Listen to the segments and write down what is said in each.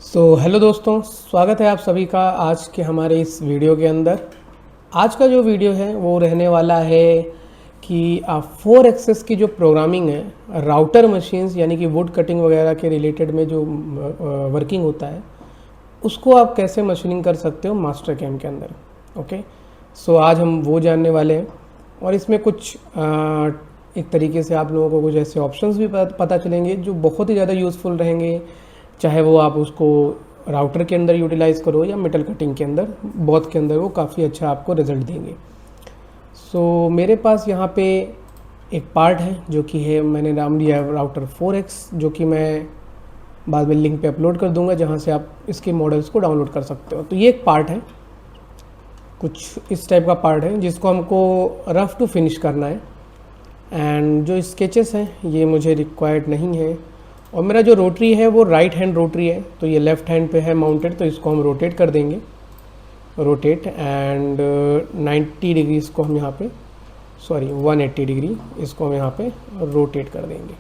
Hello दोस्तों, स्वागत है आप सभी का आज के हमारे इस वीडियो के अंदर। आज का जो वीडियो है वो रहने वाला है कि 4 एक्सेस की जो प्रोग्रामिंग है राउटर मशीन्स यानी कि वुड कटिंग वगैरह के रिलेटेड में जो वर्किंग होता है उसको आप कैसे मशीनिंग कर सकते हो मास्टर कैम के अंदर। ओके, आज हम वो जानने वाले हैं और इसमें कुछ एक तरीके से आप लोगों को कुछ ऐसे ऑप्शंस भी पता चलेंगे जो बहुत ही ज़्यादा यूज़फुल रहेंगे, चाहे वो आप उसको राउटर के अंदर यूटिलाइज़ करो या मेटल कटिंग के अंदर, बहुत के अंदर वो काफ़ी अच्छा आपको रिजल्ट देंगे। मेरे पास यहाँ पे एक पार्ट है जो कि है, मैंने नाम दिया है राउटर 4X, जो कि मैं बाद में लिंक पे अपलोड कर दूंगा जहाँ से आप इसके मॉडल्स को डाउनलोड कर सकते हो। तो ये एक पार्ट है, कुछ इस टाइप का पार्ट है जिसको हमको रफ़ टू फिनिश करना है। एंड जो स्केचेस हैं ये मुझे रिक्वायर्ड नहीं है। और मेरा जो रोटरी है वो राइट हैंड रोटरी है, तो ये लेफ़्ट हैंड पे है माउंटेड, तो इसको हम रोटेट कर देंगे, रोटेट एंड 90 डिग्री इसको हम यहाँ पे 180 डिग्री इसको हम यहाँ पे रोटेट कर देंगे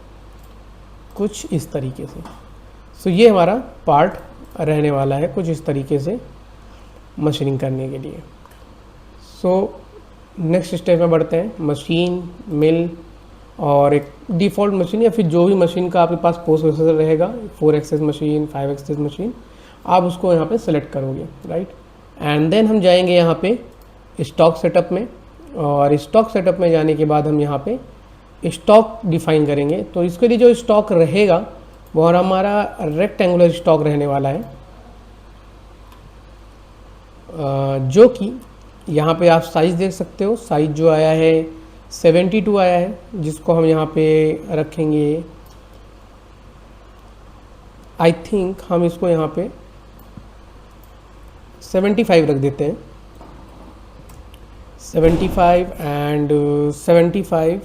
कुछ इस तरीके से। ये हमारा पार्ट रहने वाला है कुछ इस तरीके से मशीनिंग करने के लिए। नेक्स्ट स्टेप में बढ़ते हैं, मशीन, मिल और एक डिफ़ॉल्ट मशीन या फिर जो भी मशीन का आपके पास पोस्ट प्रोसेसर रहेगा, 4 एक्सेस मशीन, 5 एक्सेस मशीन, आप उसको यहाँ पे सेलेक्ट करोगे, राइट। एंड देन हम जाएंगे यहाँ पे स्टॉक सेटअप में, और स्टॉक सेटअप में जाने के बाद हम यहाँ पे स्टॉक डिफाइन करेंगे। तो इसके लिए जो स्टॉक रहेगा वो हमारा रेक्टेंगुलर स्टॉक रहने वाला है, जो कि यहाँ पे आप साइज़ देख सकते हो। साइज़ जो आया है 72 आया है, जिसको हम यहाँ पे रखेंगे, आई थिंक हम इसको यहाँ पे 75 रख देते हैं, 75 एंड 75।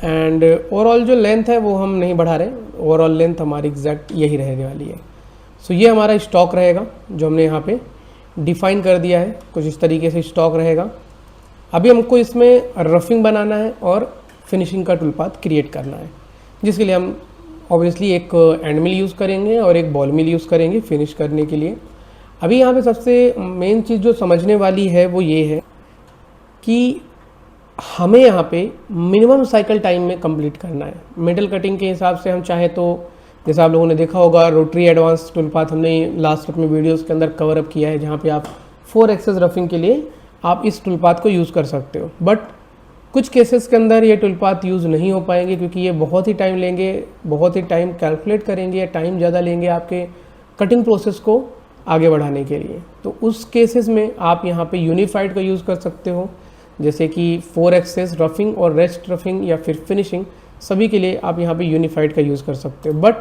एंड ओवरऑल जो लेंथ है वो हम नहीं बढ़ा रहे, ओवरऑल लेंथ हमारी एग्जैक्ट यही रहने वाली है। ये हमारा स्टॉक रहेगा जो हमने यहाँ पे डिफाइन कर दिया है, कुछ इस तरीके से स्टॉक रहेगा। अभी हमको इसमें रफिंग बनाना है और फिनिशिंग का टूल पाथ क्रिएट करना है, जिसके लिए हम ऑब्वियसली एक एंड मिल यूज़ करेंगे और एक बॉल मिल यूज़ करेंगे फिनिश करने के लिए। अभी यहाँ पे सबसे मेन चीज़ जो समझने वाली है वो ये है कि हमें यहाँ पे मिनिमम साइकिल टाइम में कंप्लीट करना है। मेटल कटिंग के हिसाब से हम चाहे तो, जैसा आप लोगों ने देखा होगा, रोटरी एडवांस टूल पाथ हमने लास्ट अपने वीडियोस के अंदर कवर अप किया है, जहाँ पे आप 4 एक्सेस रफिंग के लिए आप इस टूल पाथ को यूज़ कर सकते हो। बट कुछ केसेस के अंदर ये टूल पाथ यूज़ नहीं हो पाएंगे, क्योंकि ये बहुत ही टाइम लेंगे, बहुत ही टाइम कैलकुलेट करेंगे या टाइम ज़्यादा लेंगे आपके कटिंग प्रोसेस को आगे बढ़ाने के लिए। तो उस केसेस में आप यहाँ पे यूनिफाइड का यूज़ कर सकते हो, जैसे कि 4 एक्सेस रफिंग और रेस्ट रफिंग या फिर फिनिशिंग, सभी के लिए आप यहाँ पे यूनिफाइड का यूज़ कर सकते हो। बट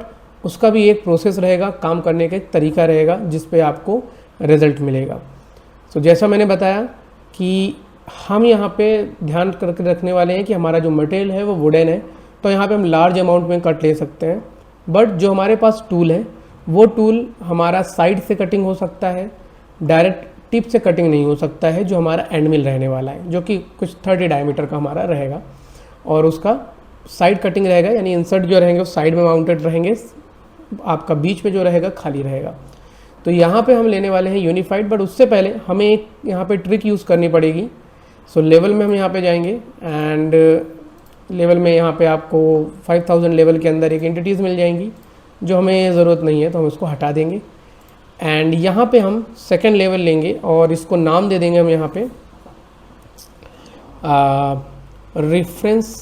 उसका भी एक प्रोसेस रहेगा, काम करने का एक तरीका रहेगा, जिस पे आपको रिजल्ट मिलेगा। जैसा मैंने बताया कि हम यहाँ पे ध्यान करके रखने वाले हैं कि हमारा जो मटेरियल है वो वुडन है, तो यहाँ पे हम लार्ज अमाउंट में कट ले सकते हैं। बट जो हमारे पास टूल है वो टूल हमारा साइड से कटिंग हो सकता है, डायरेक्ट टिप से कटिंग नहीं हो सकता है, जो हमारा एंड मिल रहने वाला है, जो कि कुछ 30 डायमीटर का हमारा रहेगा, और उसका साइड कटिंग रहेगा, यानी इंसर्ट जो रहेंगे वो साइड में माउंटेड रहेंगे, आपका बीच में जो रहेगा खाली रहेगा। तो यहाँ पे हम लेने वाले हैं यूनिफाइड। बट उससे पहले हमें एक यहाँ पे ट्रिक यूज़ करनी पड़ेगी। लेवल में हम यहाँ पे जाएंगे एंड लेवल में यहाँ पे आपको 5000 लेवल के अंदर एक एंटिटीज़ मिल जाएंगी जो हमें ज़रूरत नहीं है, तो हम इसको हटा देंगे। एंड यहाँ पे हम सेकेंड लेवल लेंगे और इसको नाम दे देंगे हम यहाँ पे रेफरेंस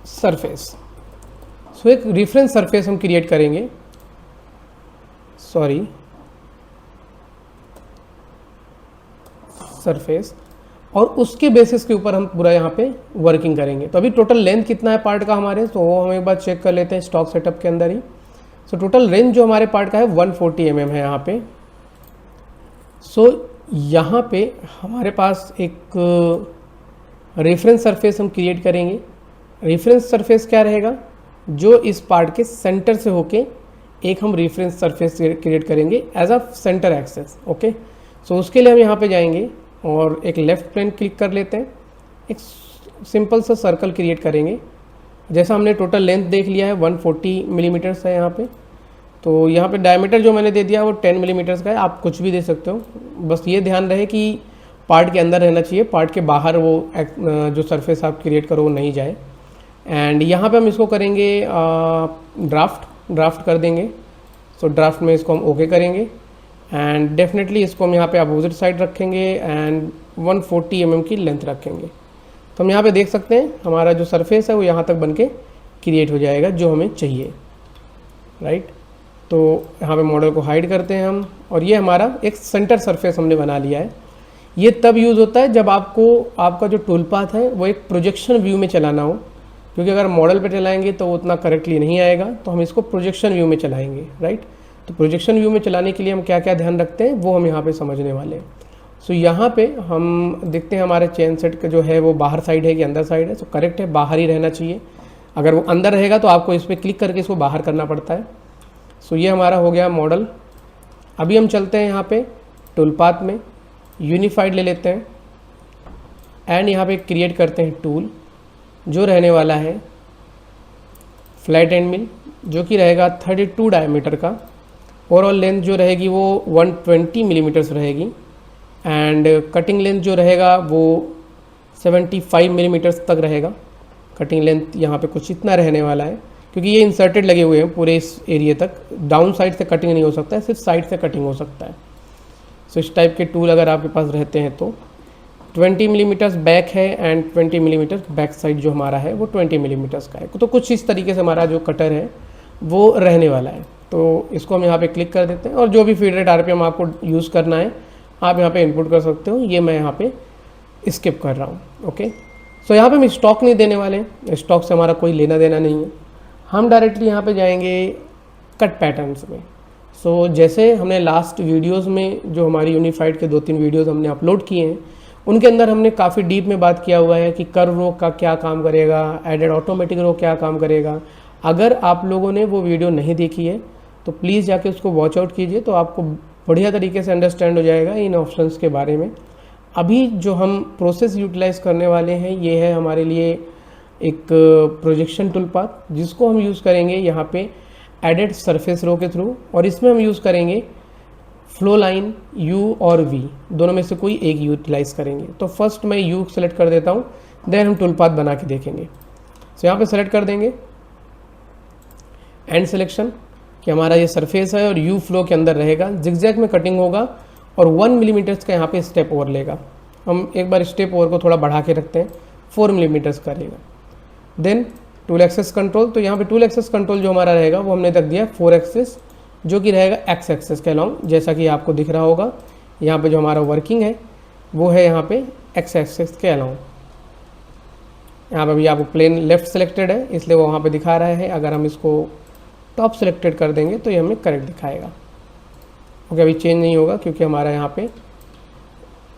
सरफेस। एक रेफरेंस सरफेस हम क्रिएट करेंगे, सरफेस, और उसके बेसिस के ऊपर हम पूरा यहाँ पे वर्किंग करेंगे। तो अभी टोटल लेंथ कितना है पार्ट का हमारे, तो वो हम एक बार चेक कर लेते हैं स्टॉक सेटअप के अंदर ही। टोटल रेंज जो हमारे पार्ट का है 140 mm है यहाँ पे। यहाँ पे हमारे पास एक रेफरेंस सरफेस हम क्रिएट करेंगे। रेफरेंस सरफेस क्या रहेगा, जो इस पार्ट के सेंटर से होके एक हम रेफरेंस सरफेस क्रिएट करेंगे as a centre axis. Okay, उसके लिए हम यहाँ पे जाएंगे और एक लेफ़्ट प्लेन क्लिक कर लेते हैं, एक सिंपल सा सर्कल क्रिएट करेंगे जैसा हमने टोटल लेंथ देख लिया है 140 मिलीमीटर्स है यहाँ पे। तो यहाँ पे डायमीटर जो मैंने दे दिया वो 10 मिलीमीटर्स का है, आप कुछ भी दे सकते हो, बस ये ध्यान रहे कि पार्ट के अंदर रहना चाहिए, पार्ट के बाहर वो जो सरफेस आप क्रिएट करो वो नहीं जाए। एंड यहाँ पे हम इसको करेंगे ड्राफ्ट कर देंगे। सो ड्राफ्ट में इसको हम ओके करेंगे एंड डेफिनेटली इसको हम यहाँ पे अपोजिट साइड रखेंगे एंड 140 mm की लेंथ रखेंगे। तो हम यहाँ पे देख सकते हैं हमारा जो सरफेस है वो यहाँ तक बन के क्रिएट हो जाएगा जो हमें चाहिए, राइट। तो यहाँ पे मॉडल को हाइड करते हैं हम, और ये हमारा एक सेंटर सरफेस हमने बना लिया है। ये तब यूज़ होता है जब आपका जो टूल पाथ है वो एक प्रोजेक्शन व्यू में चलाना हो, क्योंकि अगर मॉडल पे चलाएंगे तो वो उतना करेक्टली नहीं आएगा, तो हम इसको प्रोजेक्शन व्यू में चलाएंगे, राइट। तो प्रोजेक्शन व्यू में चलाने के लिए हम क्या क्या ध्यान रखते हैं वो हम यहाँ पे समझने वाले हैं। सो यहाँ पे हम देखते हैं हमारे चेन सेट का जो है वो बाहर साइड है कि अंदर साइड है। तो करेक्ट है, बाहर ही रहना चाहिए। अगर वो अंदर रहेगा तो आपको इस पर क्लिक करके इसको बाहर करना पड़ता है। सो ये हमारा हो गया मॉडल। अभी हम चलते हैं यहाँ पे टूल पाथ में, यूनिफाइड ले लेते हैं एंड यहाँ पे क्रिएट करते हैं टूल जो रहने वाला है फ्लैट एंड मिल, जो कि रहेगा 32 डायमीटर का। ओवरऑल लेंथ जो रहेगी वो 120 मिलीमीटर्स रहेगी एंड कटिंग लेंथ जो रहेगा वो 75 मिलीमीटर्स तक रहेगा। कटिंग लेंथ यहाँ पे कुछ इतना रहने वाला है, क्योंकि ये इंसर्टेड लगे हुए हैं पूरे इस एरिया तक। डाउन साइड से कटिंग नहीं हो सकता है, सिर्फ साइड से कटिंग हो सकता है। सो इस टाइप के टूल अगर आपके पास रहते हैं तो 20 मिलीमीटर्स बैक है एंड 20 मिलीमीटर्स बैक साइड जो हमारा है वो 20 मिलीमीटर्स का है। तो कुछ इस तरीके से हमारा जो कटर है वो रहने वाला है। तो इसको हम यहाँ पे क्लिक कर देते हैं, और जो भी फीड रेट RPM आपको यूज़ करना है आप यहाँ पे इनपुट कर सकते हो। ये मैं यहाँ पे स्किप कर रहा हूँ, ओके। सो यहाँ पे हम स्टॉक नहीं देने वाले हैं, स्टॉक से हमारा कोई लेना देना नहीं है। हम डायरेक्टली यहाँ पे जाएंगे कट पैटर्न्स में। सो जैसे हमने लास्ट वीडियोस में जो हमारी यूनिफाइड के 2-3 वीडियोस हमने अपलोड किए हैं, उनके अंदर हमने काफ़ी डीप में बात किया हुआ है कि कर्व रो का क्या काम करेगा, एडेड ऑटोमेटिक रो क्या काम करेगा। अगर आप लोगों ने वो वीडियो नहीं देखी है तो प्लीज़ जाके उसको वॉच आउट कीजिए, तो आपको बढ़िया तरीके से अंडरस्टैंड हो जाएगा इन ऑप्शंस के बारे में। अभी जो हम प्रोसेस यूटिलाइज करने वाले हैं ये है हमारे लिए एक प्रोजेक्शन टूल पाथ, जिसको हम यूज़ करेंगे यहाँ पे एडेड सरफेस रो के थ्रू, और इसमें हम यूज़ करेंगे फ्लो लाइन U और V, दोनों में से कोई एक यूटिलाइज करेंगे। तो फर्स्ट मैं U सेलेक्ट कर देता हूँ, देन हम टूल पाथ बना के देखेंगे। सो यहाँ पे सेलेक्ट कर देंगे एंड सिलेक्शन कि हमारा ये सरफेस है और U फ्लो के अंदर रहेगा, जिगजैग में कटिंग होगा और 1 मिलीमीटर्स का यहाँ पे स्टेप ओवर लेगा। हम एक बार स्टेप ओवर को थोड़ा बढ़ा के रखते हैं, 4 मिलीमीटर्स का रहेगा। देन टूल एक्सेस कंट्रोल, तो यहाँ पे टूल एक्सेस कंट्रोल जो हमारा रहेगा वो हमने रख दिया 4 एक्सेस, जो कि रहेगा एक्स एक्सेस के अलॉन्ग। जैसा कि आपको दिख रहा होगा यहाँ पे जो हमारा वर्किंग है वो है यहाँ पे एक्स एक्सेस के अलॉन्ग। यहाँ पे अभी आपको प्लेन लेफ्ट सेलेक्टेड है इसलिए वो वहाँ पे दिखा रहा है। अगर हम इसको टॉप सेलेक्टेड कर देंगे तो ये हमें करेक्ट दिखाएगा। ओके, अभी चेंज नहीं होगा क्योंकि हमारा यहाँ पे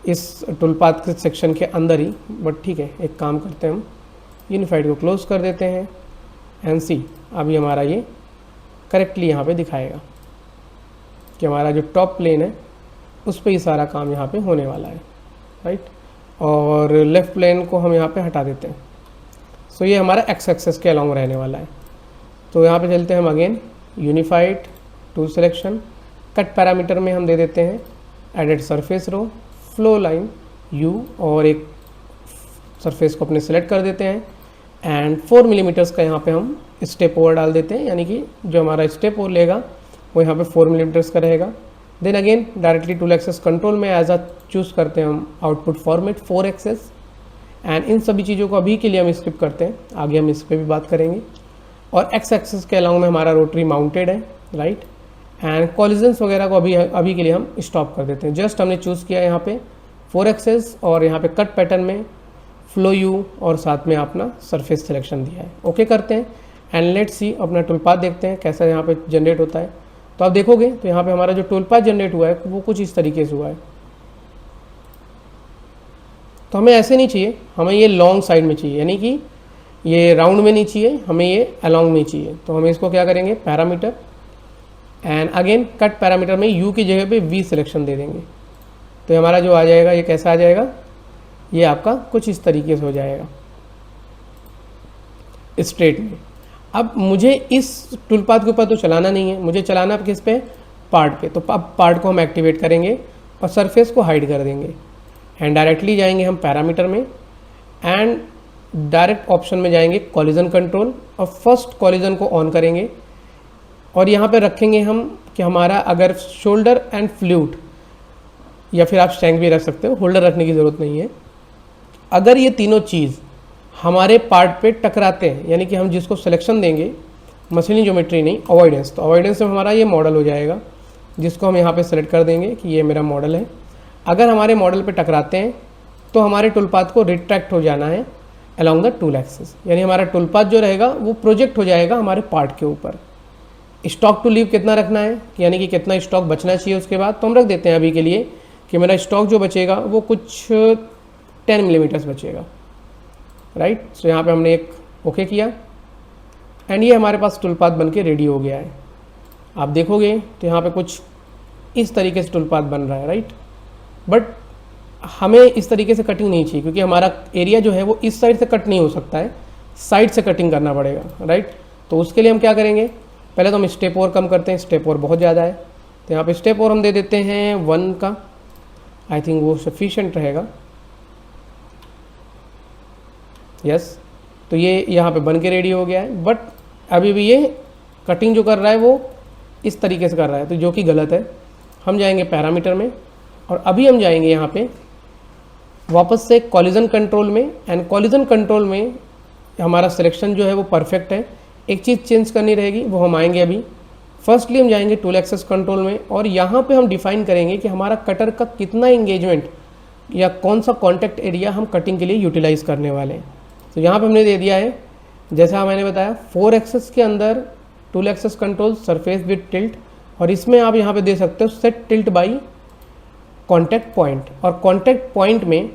इस टूल पाथ के सेक्शन के अंदर ही, बट ठीक है, एक काम करते हैं, हम यूनिफाइड को क्लोज कर देते हैं एंड सी अभी हमारा ये करेक्टली यहाँ पे दिखाएगा कि हमारा जो टॉप प्लेन है उस पर ही सारा काम यहाँ पे होने वाला है, राइट। और लेफ़्ट प्लेन को हम यहाँ पे हटा देते हैं। सो ये हमारा एक्स एक्सेस के अलॉन्ग रहने वाला है। तो यहाँ पे चलते हैं हम again unified tool selection, cut parameter में हम दे देते हैं एडेड सरफेस रो, फ्लो लाइन U, और एक सरफेस को अपने सेलेक्ट कर देते हैं एंड 4 मिलीमीटर्स का यहाँ पे हम स्टेप ओवर डाल देते हैं, यानी कि जो हमारा स्टेप ओवर लेगा वो यहाँ पे 4 मिलीमीटर्स का रहेगा। Then again directly tool axis control में एज अ चूज़ करते हैं हम आउटपुट फॉर्मेट 4 एक्सेस एंड इन सभी चीज़ों को अभी के लिए हम स्किप करते हैं, आगे हम इस पर भी बात करेंगे। और एक्स एक्सेस के अलॉन्ग में हमारा रोटरी माउंटेड है, राइट। एंड कॉलिजन्स वगैरह को अभी के लिए हम स्टॉप कर देते हैं। जस्ट हमने चूज़ किया यहाँ पे 4 एक्सेस और यहाँ पे कट पैटर्न में फ्लो U और साथ में अपना सरफेस सिलेक्शन दिया है। ओके करते हैं एंड लेट्स सी अपना टूल पाथ देखते हैं कैसा यहाँ पे जनरेट होता है। तो आप देखोगे तो यहाँ पे हमारा जो टूल पाथ जनरेट हुआ है वो कुछ इस तरीके से हुआ है। तो हमें ऐसे नहीं चाहिए, हमें ये लॉन्ग साइड में चाहिए, यानी कि ये राउंड में नहीं चाहिए, हमें ये अलॉन्ग में चाहिए। तो हम इसको क्या करेंगे, parameter and again cut parameter में U की जगह पे V सिलेक्शन दे देंगे। तो हमारा जो आ जाएगा ये कैसा आ जाएगा, ये आपका कुछ इस तरीके से हो जाएगा। स्ट्रेट में। अब मुझे इस टूल पाथ के ऊपर तो चलाना नहीं है, मुझे चलाना किस पे, पार्ट पे। तो अब पार्ट को हम एक्टिवेट करेंगे और सरफेस को हाइड कर देंगे एंड डायरेक्टली जाएंगे हम पैरामीटर में एंड डायरेक्ट ऑप्शन में जाएंगे कॉलिजन कंट्रोल और फर्स्ट कॉलिजन को ऑन करेंगे और यहाँ पे रखेंगे हम कि हमारा अगर शोल्डर एंड फ्लूट या फिर आप स्टैंक भी रख सकते हो, होल्डर रखने की ज़रूरत नहीं है। अगर ये तीनों चीज़ हमारे पार्ट पे टकराते हैं, यानी कि हम जिसको सिलेक्शन देंगे मशीनिंग ज्योमेट्री नहीं, अवॉइडेंस, तो अवॉइडेंस में हमारा ये मॉडल हो जाएगा जिसको हम यहाँ पे सेलेक्ट कर देंगे कि ये मेरा मॉडल है। अगर हमारे मॉडल पे टकराते हैं तो हमारे टूल पाथ को रिट्रैक्ट हो जाना है अलॉन्ग द टूल एक्सिस, यानी हमारा टूल पाथ जो रहेगा वो प्रोजेक्ट हो जाएगा हमारे पार्ट के ऊपर। स्टॉक टू लीव कितना रखना है, यानी कि कितना स्टॉक बचना चाहिए उसके बाद, तो हम रख देते हैं अभी के लिए कि मेरा स्टॉक जो बचेगा वो कुछ 10 मिलीमीटर्स बचेगा, राइट। सो यहाँ पे हमने एक ओके किया एंड ये हमारे पास टूल पाथ बन के रेडी हो गया है। आप देखोगे तो यहाँ पे कुछ इस तरीके से टूल पाथ बन रहा है, राइट। बट हमें इस तरीके से कटिंग नहीं चाहिए क्योंकि हमारा एरिया जो है वो इस साइड से कट नहीं हो सकता है, साइड से कटिंग करना पड़ेगा, राइट। तो उसके लिए हम क्या करेंगे, पहले तो हम स्टेप और कम करते हैं, स्टेप और बहुत ज़्यादा है तो यहाँ पे स्टेप और हम दे देते हैं 1 का, आई थिंक वो सफिशिएंट रहेगा, यस। तो ये यहाँ पे बन के रेडी हो गया है, बट अभी भी ये कटिंग जो कर रहा है वो इस तरीके से कर रहा है, तो जो कि गलत है। हम जाएंगे पैरामीटर में और अभी हम जाएंगे यहाँ पे वापस से कॉलिजन कंट्रोल में एंड कॉलिजन कंट्रोल में हमारा सिलेक्शन जो है वो परफेक्ट है। एक चीज़ चेंज करनी रहेगी, वो हम आएंगे अभी। फर्स्टली हम जाएंगे टूल एक्सेस कंट्रोल में और यहाँ पे हम डिफाइन करेंगे कि हमारा कटर का कितना इंगेजमेंट या कौन सा कॉन्टैक्ट एरिया हम कटिंग के लिए यूटिलाइज़ करने वाले हैं। तो यहाँ पे हमने दे दिया है, जैसा मैंने बताया 4 एक्सेस के अंदर tool axis control surface with tilt, और इसमें आप यहाँ पे दे सकते हो set tilt by contact point, और कॉन्टैक्ट पॉइंट में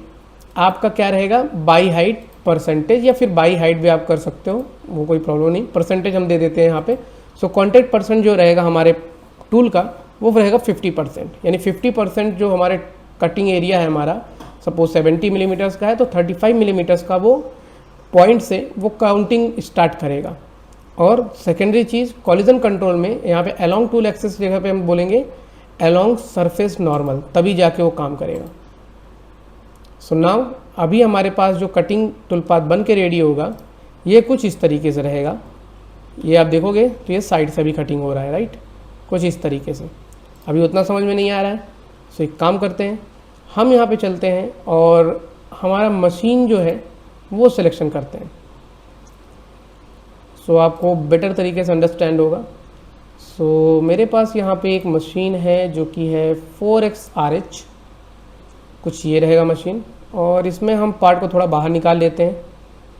आपका क्या रहेगा, बाई हाइट परसेंटेज या फिर बाई हाइट भी आप कर सकते हो, वो कोई प्रॉब्लम नहीं। परसेंटेज हम दे देते हैं यहाँ पे। सो कॉन्टैक्ट परसेंट जो रहेगा हमारे टूल का वो रहेगा 50%, यानी 50% जो हमारे कटिंग एरिया है हमारा, सपोज 70 मिलीमीटर्स का है तो 35 मिलीमीटर्स का वो पॉइंट से वो काउंटिंग स्टार्ट करेगा। और सेकेंडरी चीज़ कॉलिजन कंट्रोल में यहाँ पे अलोंग टूल एक्सेस जगह पे हम बोलेंगे अलोंग सरफेस नॉर्मल, तभी जाके वो काम करेगा। सो नाउ अभी हमारे पास जो कटिंग टूल पाथ बन के रेडी होगा ये कुछ इस तरीके से रहेगा। ये आप देखोगे तो ये साइड से भी कटिंग हो रहा है, राइट, कुछ इस तरीके से। अभी उतना समझ में नहीं आ रहा है, सो एक काम करते हैं, हम यहाँ पे चलते हैं और हमारा मशीन जो है वो सिलेक्शन करते हैं। सो आपको बेटर तरीके से अंडरस्टैंड होगा। सो मेरे पास यहाँ पे एक मशीन है जो कि है 4XRH, कुछ ये रहेगा मशीन, और इसमें हम पार्ट को थोड़ा बाहर निकाल लेते हैं,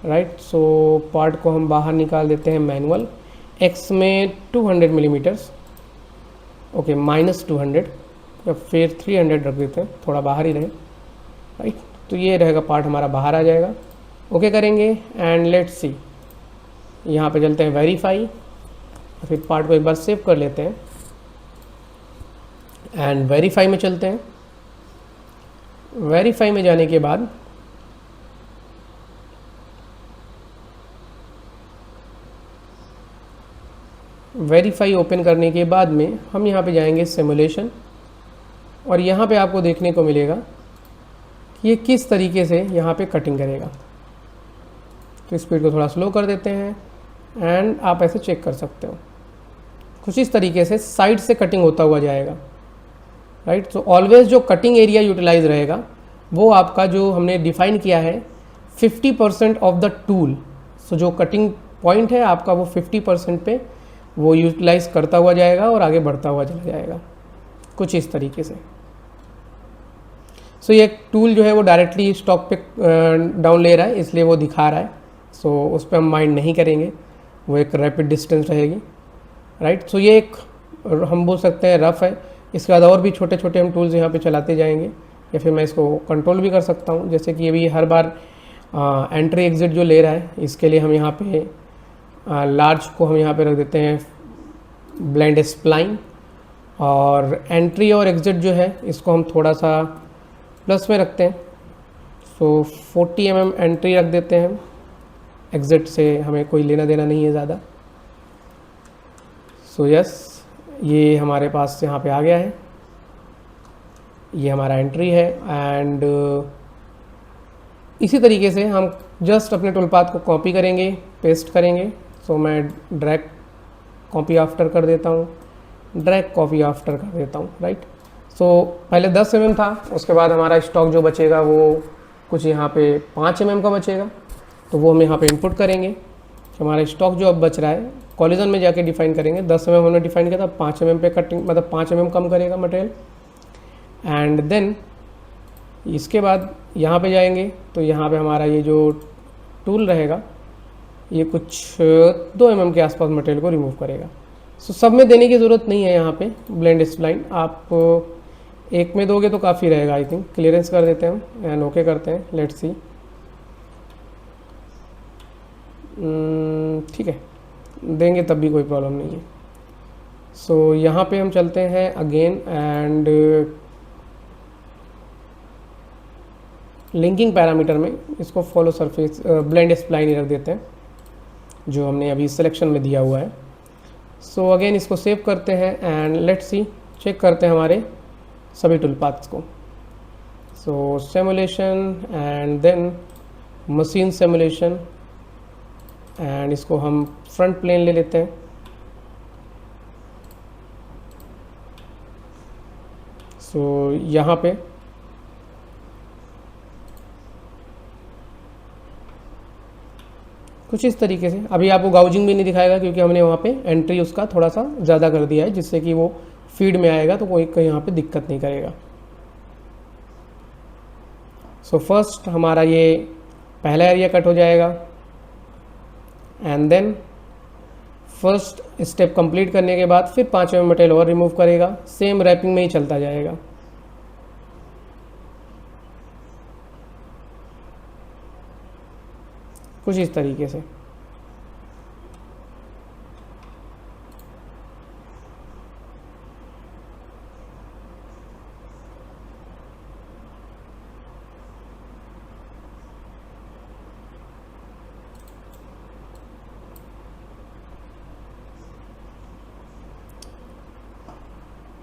राइट। सो पार्ट को हम बाहर निकाल देते हैं मैनुअल एक्स में 200 मिलीमीटर्स, ओके, -200 या फिर 300 रख देते हैं, थोड़ा बाहर ही रहे, राइट। तो ये रहेगा पार्ट हमारा बाहर आ जाएगा। ओके करेंगे एंड लेट्स सी, यहाँ पे चलते हैं वेरीफाई, फिर पार्ट को एक बार सेव कर लेते हैं एंड वेरीफाई में चलते हैं। वेरीफाई में जाने के बाद वेरीफाई ओपन करने के बाद में हम यहाँ पे जाएंगे सिमुलेशन, और यहाँ पे आपको देखने को मिलेगा कि ये किस तरीके से यहाँ पे कटिंग करेगा। तो स्पीड को थोड़ा स्लो कर देते हैं एंड आप ऐसे चेक कर सकते हो, कुछ इस तरीके से साइड से कटिंग होता हुआ जाएगा, राइट। सो ऑलवेज जो कटिंग एरिया यूटिलाइज रहेगा वो आपका जो हमने डिफाइन किया है 50% ऑफ द टूल। सो जो कटिंग पॉइंट है आपका वो 50% पे वो यूटिलाइज करता हुआ जाएगा और आगे बढ़ता हुआ चला जाएगा, कुछ इस तरीके से। सो ये टूल जो है वो डायरेक्टली स्टॉक पे डाउन ले रहा है, इसलिए वो दिखा रहा है। सो उस पर हम माइंड नहीं करेंगे, वो एक रैपिड डिस्टेंस रहेगी, राइट। सो ये एक हम बोल सकते हैं रफ है। इसके बाद और भी छोटे छोटे हम टूल्स यहाँ पे चलाते जाएंगे, या फिर मैं इसको कंट्रोल भी कर सकता हूँ, जैसे कि अभी हर बार एंट्री एग्जिट जो ले रहा है, इसके लिए हम यहाँ पे लार्ज को हम यहाँ पे रख देते हैं ब्लेंड स्प्लाइन, और एंट्री और एग्जिट जो है इसको हम थोड़ा सा प्लस में रखते हैं। सो 40 mm एंट्री रख देते हैं, एग्जिट से हमें कोई लेना देना नहीं है ज़्यादा। सो यस, ये हमारे पास यहाँ पे आ गया है, ये हमारा एंट्री है। एंड इसी तरीके से हम जस्ट अपने टूल पाथ को कॉपी करेंगे, पेस्ट करेंगे। सो मैं ड्रैग कॉपी आफ्टर कर देता हूँ, ड्रैग कॉपी आफ्टर कर देता हूँ, राइट। सो पहले 10 mm था, उसके बाद हमारा स्टॉक जो बचेगा वो कुछ यहाँ पे 5 mm का बचेगा, तो वो हम यहाँ पे इनपुट करेंगे। हमारा स्टॉक जो अब बच रहा है कॉलिजन में जाके डिफाइन करेंगे। 10 mm हमने डिफाइन किया था, 5 mm पे कटिंग, मतलब 5 mm कम करेगा मटेरियल। एंड देन इसके बाद यहाँ पे जाएंगे, तो यहाँ पे हमारा ये जो टूल रहेगा ये कुछ 2 mm के आसपास मटेरियल को रिमूव करेगा। सो सब में देने की ज़रूरत नहीं है यहाँ पे ब्लेंड स्प्लाइन, आप एक में दोगे तो काफ़ी रहेगा। आई थिंक क्लियरेंस कर देते हैं एंड ओके करते हैं, लेट्स सी। ठीक है, देंगे तब भी कोई प्रॉब्लम नहीं है। सो यहाँ पे हम चलते हैं अगेन एंड लिंकिंग पैरामीटर में इसको फॉलो सरफेस ब्लेंड स्प्लाइन ही रख देते हैं जो हमने अभी सिलेक्शन में दिया हुआ है। सो अगेन इसको सेव करते हैं एंड लेट्स सी, चेक करते हैं हमारे सभी टूल पाथ्स को। So simulation and then machine simulation, and इसको हम फ्रंट प्लेन ले लेते हैं। सो यहाँ पे कुछ इस तरीके से, अभी आपको गाउजिंग भी नहीं दिखाएगा क्योंकि हमने वहाँ पे एंट्री उसका थोड़ा सा ज़्यादा कर दिया है, जिससे कि वो फीड में आएगा तो कोई यहाँ पे दिक्कत नहीं करेगा। सो फर्स्ट हमारा ये पहला एरिया कट हो जाएगा and then first step complete करने के बाद फिर 5 mm मटेरियल और रिमूव करेगा, सेम रैपिंग में ही चलता जाएगा। कुछ इस तरीके से।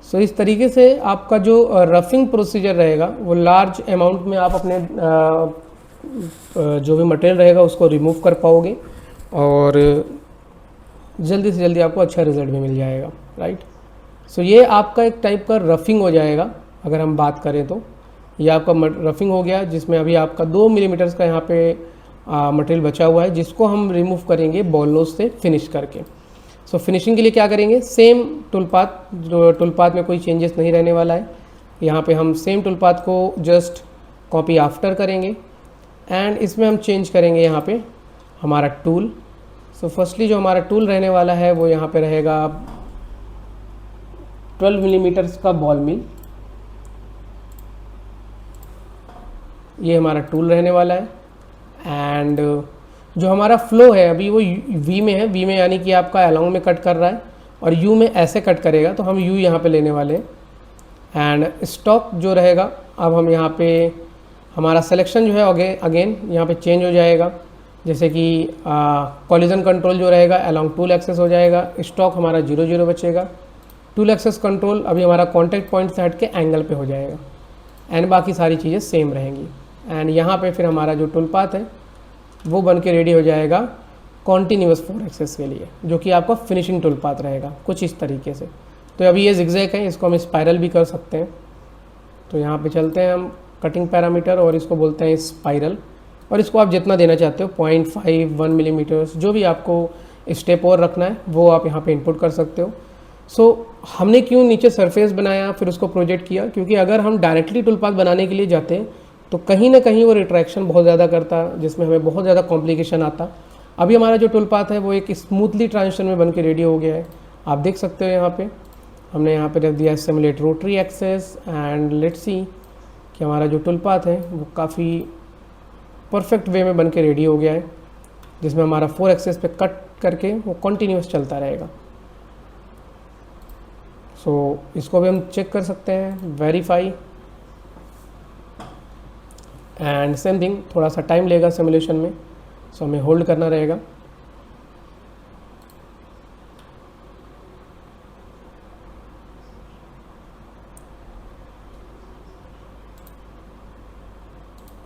सो इस तरीके से आपका जो रफिंग प्रोसीजर रहेगा वो लार्ज अमाउंट में आप अपने जो भी मटेरियल रहेगा उसको रिमूव कर पाओगे और जल्दी से जल्दी आपको अच्छा रिजल्ट भी मिल जाएगा, राइट। सो ये आपका एक टाइप का रफिंग हो जाएगा। अगर हम बात करें तो ये आपका रफिंग हो गया, जिसमें अभी आपका 2 मिलीमीटर्स का यहाँ पे मटेरियल बचा हुआ है, जिसको हम रिमूव करेंगे बॉल नोज से फिनिश करके। सो फिनिशिंग के लिए क्या करेंगे, सेम टूल पाथ, जो टूल पाथ में कोई चेंजेस नहीं रहने वाला है। यहाँ पे हम सेम टूल पाथ को जस्ट कॉपी आफ्टर करेंगे एंड इसमें हम चेंज करेंगे यहाँ पे हमारा टूल। सो फर्स्टली जो हमारा टूल रहने वाला है वो यहाँ पे रहेगा 12 मिलीमीटर्स का बॉल मिल, ये हमारा टूल रहने वाला है। एंड जो हमारा फ्लो है अभी वो वी में है, वी में यानी कि आपका अलोंग में कट कर रहा है और यू में ऐसे कट करेगा, तो हम यू यहाँ पे लेने वाले हैं। एंड स्टॉक जो रहेगा, अब हम यहाँ पे हमारा सिलेक्शन जो है अगेन यहाँ पे चेंज हो जाएगा, जैसे कि कॉलिजन कंट्रोल जो रहेगा अलोंग टूल एक्सेस हो जाएगा, स्टॉक हमारा 0 बचेगा। टूल एक्सेस कंट्रोल अभी हमारा कॉन्टैक्ट पॉइंट से हट के एंगल पे हो जाएगा एंड बाकी सारी चीज़ें सेम रहेंगी। एंड यहाँ पे फिर हमारा जो टूल पाथ है वो बन के रेडी हो जाएगा कॉन्टीन्यूअस 4 एक्सेस के लिए, जो कि आपका फिनिशिंग टूल पाथ रहेगा कुछ इस तरीके से। तो अभी ये जिगजैग है, इसको हम स्पाइरल भी कर सकते हैं। तो यहाँ पे चलते हैं हम कटिंग पैरामीटर और इसको बोलते हैं स्पाइरल, और इसको आप जितना देना चाहते हो 0.5 1 मिलीमीटर्स, जो भी आपको स्टेप और रखना है वो आप यहाँ पे इनपुट कर सकते हो। सो हमने क्यों नीचे सरफेस बनाया फिर उसको प्रोजेक्ट किया, क्योंकि अगर हम डायरेक्टली टूल पाथ बनाने के लिए जाते हैं तो कहीं ना कहीं वो रिट्रैक्शन बहुत ज़्यादा करता, जिसमें हमें बहुत ज़्यादा कॉम्प्लिकेशन आता। अभी हमारा जो टूल पाथ है वो एक स्मूथली ट्रांजिशन में बन के रेडी हो गया है, आप देख सकते हो। यहाँ पे हमने यहाँ पे रख दिया simulate rotary axis and let's see कि हमारा जो टूल पाथ है वो काफ़ी परफेक्ट वे में बन के रेडी हो गया है, जिसमें हमारा 4 एक्सेस पे कट करके वो कंटिन्यूस चलता रहेगा। सो इसको भी हम चेक कर सकते हैं, वेरीफाई एंड सेम थिंग, थोड़ा सा टाइम लेगा सिमुलेशन में। सो हमें होल्ड करना रहेगा।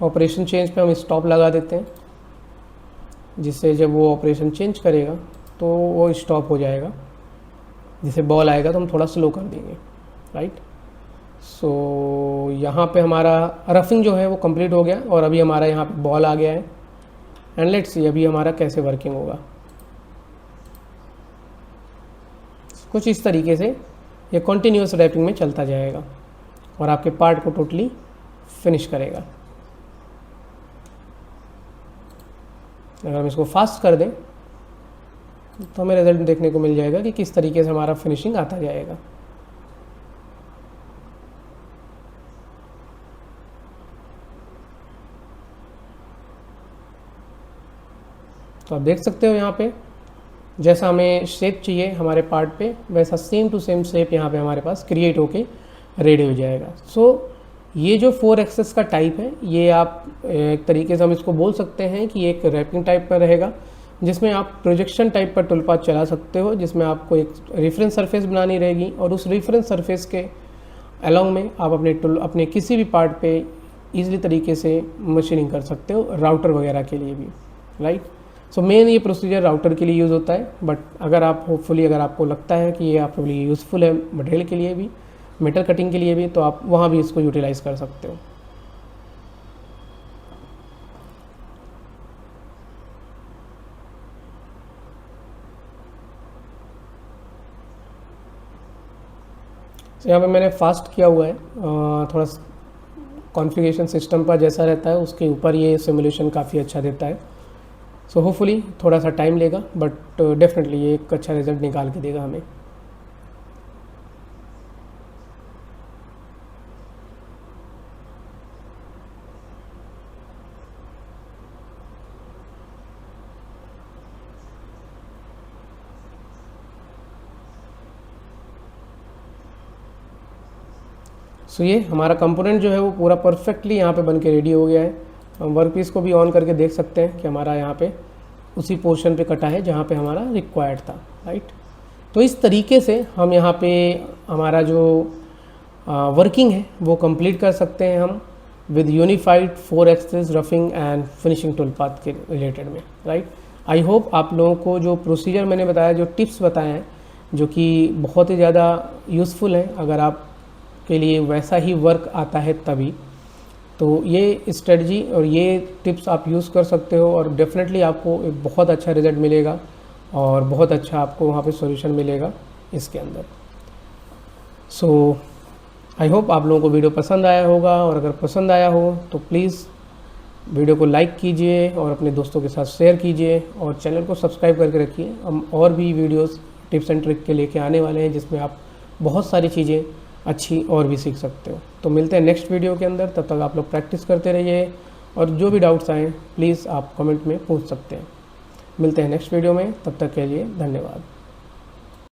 ऑपरेशन चेंज पे हम स्टॉप लगा देते हैं, जिससे जब वो ऑपरेशन चेंज करेगा तो वो स्टॉप हो जाएगा। जैसे बॉल आएगा तो हम थोड़ा स्लो कर देंगे, राइट। सो यहाँ पे हमारा रफिंग जो है वो कंप्लीट हो गया और अभी हमारा यहाँ पे बॉल आ गया है। एंड लेट्स सी अभी हमारा कैसे वर्किंग होगा। कुछ इस तरीके से ये कंटिन्यूस रैपिंग में चलता जाएगा और आपके पार्ट को टोटली फिनिश करेगा। अगर हम इसको फास्ट कर दें तो हमें रिजल्ट देखने को मिल जाएगा कि किस तरीके से हमारा फिनिशिंग आता जाएगा। तो आप देख सकते हो यहाँ पे जैसा हमें शेप चाहिए हमारे पार्ट पे, वैसा सेम टू सेम शेप यहाँ पे हमारे पास क्रिएट होके रेडी हो जाएगा। सो ये जो 4 एक्सेस का टाइप है, ये आप एक तरीके से हम इसको बोल सकते हैं कि एक रैपिंग टाइप पर रहेगा, जिसमें आप प्रोजेक्शन टाइप पर टूल पाथ चला सकते हो, जिसमें आपको एक रेफरेंस सरफेस बनानी रहेगी और उस रेफरेंस सरफेस के अलाउ में आप अपने किसी भी पार्ट पे ईजिली तरीके से मशीनिंग कर सकते हो, राउटर वगैरह के लिए भी, राइट। सो मेन ये प्रोसीजर राउटर के लिए यूज़ होता है, बट अगर आप होपफुली अगर आपको लगता है कि ये आपके लिए यूज़फुल है मटेरियल के लिए भी, मेटल कटिंग के लिए भी, तो आप वहाँ भी इसको यूटिलाइज़ कर सकते हो। तो यहाँ पे मैंने फास्ट किया हुआ है, थोड़ा कॉन्फ़िगरेशन सिस्टम पर जैसा रहता है उसके ऊपर ये सिमुलेशन काफ़ी अच्छा देता है। सो होपफुली थोड़ा सा टाइम लेगा, बट डेफिनेटली ये एक अच्छा रिजल्ट निकाल के देगा हमें। सो ये हमारा कंपोनेंट जो है वो पूरा परफेक्टली यहाँ पे बन के रेडी हो गया है। हम वर्क पीस को भी ऑन करके देख सकते हैं कि हमारा यहाँ पे उसी पोर्शन पे कटा है जहाँ पे हमारा रिक्वायर्ड था, राइट। तो इस तरीके से हम यहाँ पे हमारा जो वर्किंग है वो कंप्लीट कर सकते हैं हम with unified 4 axis roughing and finishing tool path के रिलेटेड में, राइट। आई होप आप लोगों को जो प्रोसीजर मैंने बताया, जो टिप्स बताए हैं, जो कि बहुत ही ज़्यादा यूज़फुल है अगर आप के लिए वैसा ही वर्क आता है तभी, तो ये स्ट्रेटजी और ये टिप्स आप यूज़ कर सकते हो और डेफिनेटली आपको एक बहुत अच्छा रिज़ल्ट मिलेगा और बहुत अच्छा आपको वहाँ पे सॉल्यूशन मिलेगा इसके अंदर। सो आई होप आप लोगों को वीडियो पसंद आया होगा, और अगर पसंद आया हो तो प्लीज़ वीडियो को लाइक कीजिए और अपने दोस्तों के साथ शेयर कीजिए और चैनल को सब्सक्राइब करके रखिए। हम और भी वीडियोस टिप्स एंड ट्रिक के लेके आने वाले हैं, जिसमें आप बहुत सारी चीज़ें अच्छी और भी सीख सकते हो। तो मिलते हैं नेक्स्ट वीडियो के अंदर, तब तक आप लोग प्रैक्टिस करते रहिए और जो भी डाउट्स आएँ प्लीज़ आप कमेंट में पूछ सकते हैं। मिलते हैं नेक्स्ट वीडियो में, तब तक के लिए धन्यवाद।